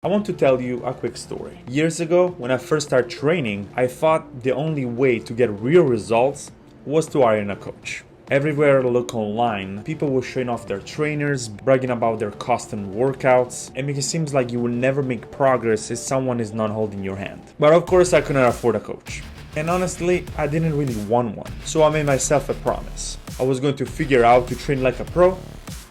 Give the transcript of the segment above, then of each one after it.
I want to tell you a quick story. Years ago, when I first started training, I thought the only way to get real results was to hire a coach. Everywhere I look online, people were showing off their trainers, bragging about their custom workouts, and it seems like you will never make progress if someone is not holding your hand. But of course, I couldn't afford a coach. And honestly, I didn't really want one. So I made myself a promise. I was going to figure out to train like a pro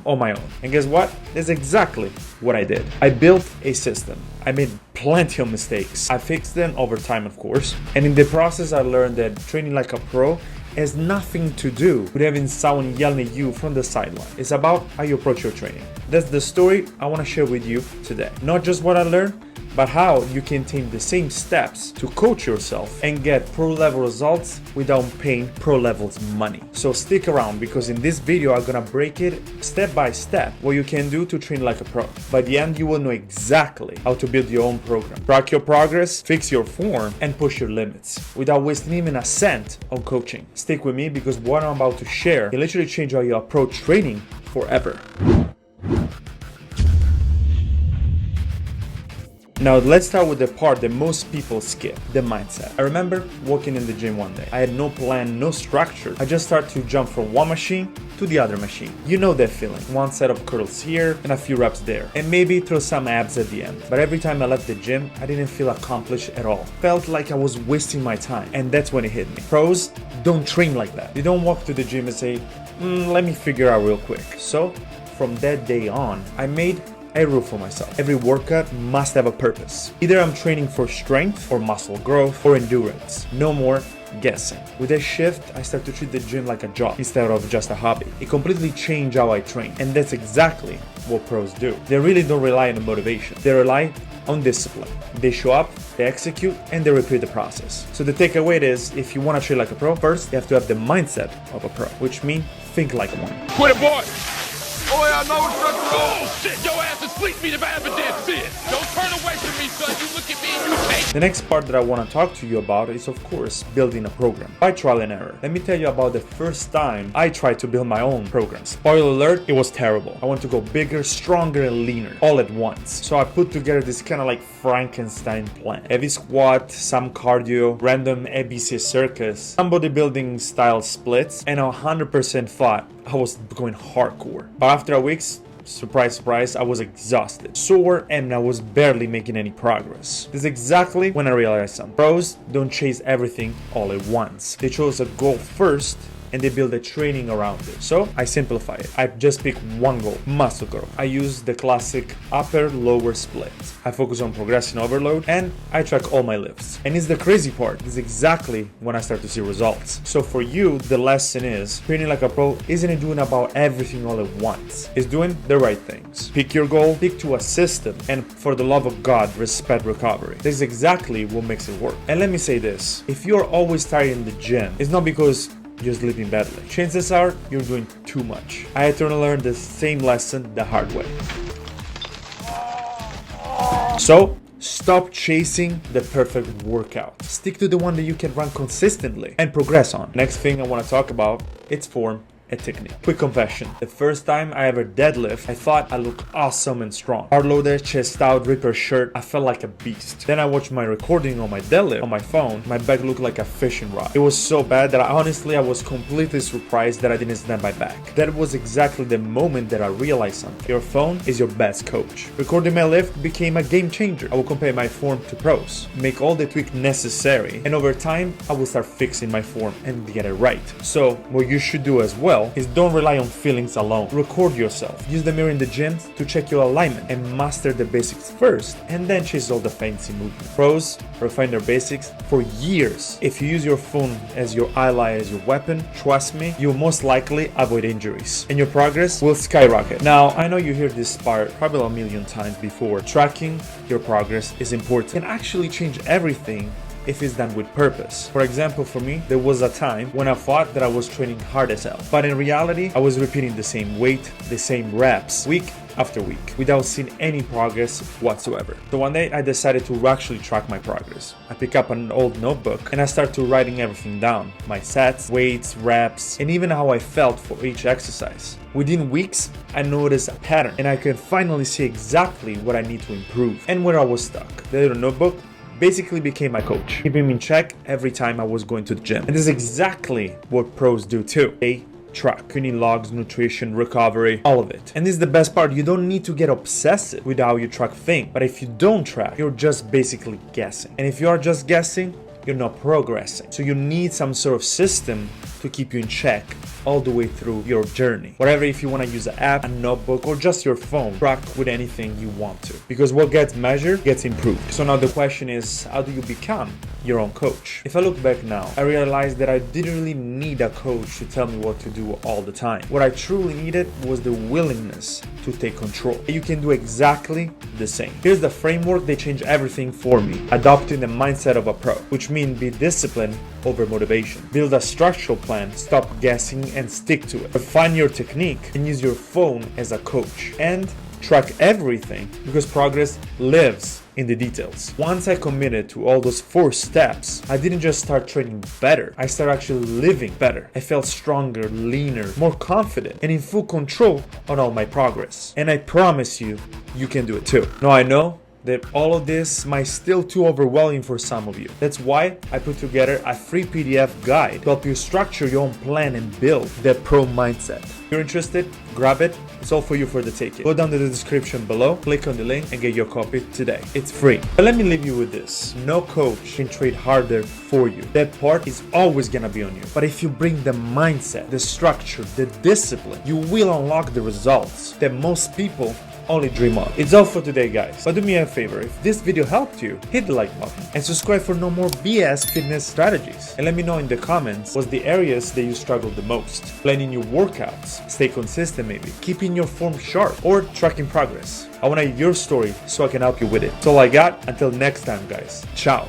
on my own. And guess what? That's exactly what I did. I built a system. I made plenty of mistakes. I fixed them over time, of course. And in the process, I learned that training like a pro has nothing to do with having someone yelling at you from the sideline. It's about how you approach your training. That's the story I want to share with you today. Not just what I learned, but how you can take the same steps to coach yourself and get pro level results without paying pro levels money. So stick around, because in this video I'm gonna break it step by step what you can do to train like a pro. By the end, you will know exactly how to build your own program, track your progress, fix your form, and push your limits without wasting even a cent on coaching. Stick with me, because what I'm about to share can literally change how you approach training forever. Now let's start with the part that most people skip, the mindset. I remember walking in the gym one day. I had no plan, no structure. I just started to jump from one machine to the other machine. You know that feeling. One set of curls here and a few reps there. And maybe throw some abs at the end. But every time I left the gym, I didn't feel accomplished at all. Felt like I was wasting my time. And that's when it hit me. Pros don't train like that. They don't walk to the gym and say, let me figure out real quick. So from that day on, I made a rule for myself. Every workout must have a purpose. Either I'm training for strength or muscle growth or endurance. No more guessing. With that shift, I started to treat the gym like a job instead of just a hobby. It completely changed how I train. And that's exactly what pros do. They really don't rely on motivation. They rely on discipline. They show up, they execute, and they repeat the process. So the takeaway is, if you want to train like a pro, first you have to have the mindset of a pro, which means think like one. Quit it, boy! Oh, yeah, I know what's bullshit! Your ass is sleep me if I ever did see it! Don't turn away from me, son! You look at me and you hate. The next part that I want to talk to you about is, of course, building a program by trial and error. Let me tell you about the first time I tried to build my own program. Spoiler alert, it was terrible. I want to go bigger, stronger, and leaner all at once. So I put together this kind of like Frankenstein plan. Heavy squat, some cardio, random ABC circus, some bodybuilding style splits, and 100% thought I was going hardcore. But after a week, surprise, surprise, I was exhausted, sore, and I was barely making any progress. This is exactly when I realized something. Pros don't chase everything all at once. They chose a goal first, and they build a training around it. So I simplify it. I just pick one goal, muscle growth. I use the classic upper-lower split. I focus on progression overload, and I track all my lifts. And it's the crazy part. This is exactly when I start to see results. So for you, the lesson is, training like a pro isn't doing about everything all at once. It's doing the right things. Pick your goal, stick to a system, and for the love of God, respect recovery. This is exactly what makes it work. And let me say this, if you're always tired in the gym, it's not because you're sleeping badly. Chances are you're doing too much. I had to learn the same lesson the hard way. So stop chasing the perfect workout. Stick to the one that you can run consistently and progress on. Next thing I want to talk about, it's form and technique. Quick confession. The first time I ever deadlift, I thought I looked awesome and strong. Hard loaded, chest out, ripper shirt, I felt like a beast. Then I watched my recording on my deadlift on my phone. My back looked like a fishing rod. It was so bad that I was completely surprised that I didn't snap my back. That was exactly the moment that I realized something. Your phone is your best coach. Recording my lift became a game changer. I will compare my form to pros, make all the tweaks necessary, and over time, I will start fixing my form and get it right. So what you should do as well is don't rely on feelings alone. Record yourself. Use the mirror in the gym to check your alignment and master the basics first, and then chase all the fancy movements. Pros refine their basics for years. If you use your phone as your ally, as your weapon, trust me, you'll most likely avoid injuries and your progress will skyrocket. Now, I know you hear this part probably a million times before. Tracking your progress is important. It can actually change everything if it's done with purpose. For example, for me, there was a time when I thought that I was training hard as hell, but in reality, I was repeating the same weight, the same reps, week after week without seeing any progress whatsoever. So one day I decided to actually track my progress. I pick up an old notebook and I start to writing everything down. My sets, weights, reps, and even how I felt for each exercise. Within weeks, I noticed a pattern and I could finally see exactly what I need to improve and where I was stuck. The little notebook basically became my coach, keeping me in check every time I was going to the gym. And this is exactly what pros do too. They track training logs, nutrition, recovery, all of it. And this is the best part, you don't need to get obsessive with how you track things. But if you don't track, you're just basically guessing. And if you are just guessing, you're not progressing. So you need some sort of system to keep you in check all the way through your journey. Whatever, if you want to use an app, a notebook, or just your phone, track with anything you want to. Because what gets measured gets improved. So now the question is, how do you become your own coach? If I look back now, I realized that I didn't really need a coach to tell me what to do all the time. What I truly needed was the willingness to take control. You can do exactly the same. Here's the framework that changed everything for me. Adopting the mindset of a pro, which means be disciplined over motivation. Build a structural plan, stop guessing and stick to it. Refine your technique and use your phone as a coach. And track everything because progress lives in the details. Once I committed to all those 4 steps, I didn't just start training better, I started actually living better. I felt stronger, leaner, more confident, and in full control on all my progress. And I promise you, you can do it too. Now I know that all of this might still too overwhelming for some of you. That's why I put together a free PDF guide to help you structure your own plan and build that pro mindset. If you're interested, grab it. It's all for you for the taking. Go down to the description below, click on the link and get your copy today. It's free. But let me leave you with this. No coach can train harder for you. That part is always gonna be on you. But if you bring the mindset, the structure, the discipline, you will unlock the results that most people only dream of. It's all for today, guys. But do me a favor, if this video helped you, hit the like button and subscribe for no more BS fitness strategies. And let me know in the comments what's the areas that you struggle the most. Planning your workouts, stay consistent maybe, keeping your form sharp, or tracking progress. I want to hear your story so I can help you with it. That's all I got. Until next time, guys. Ciao.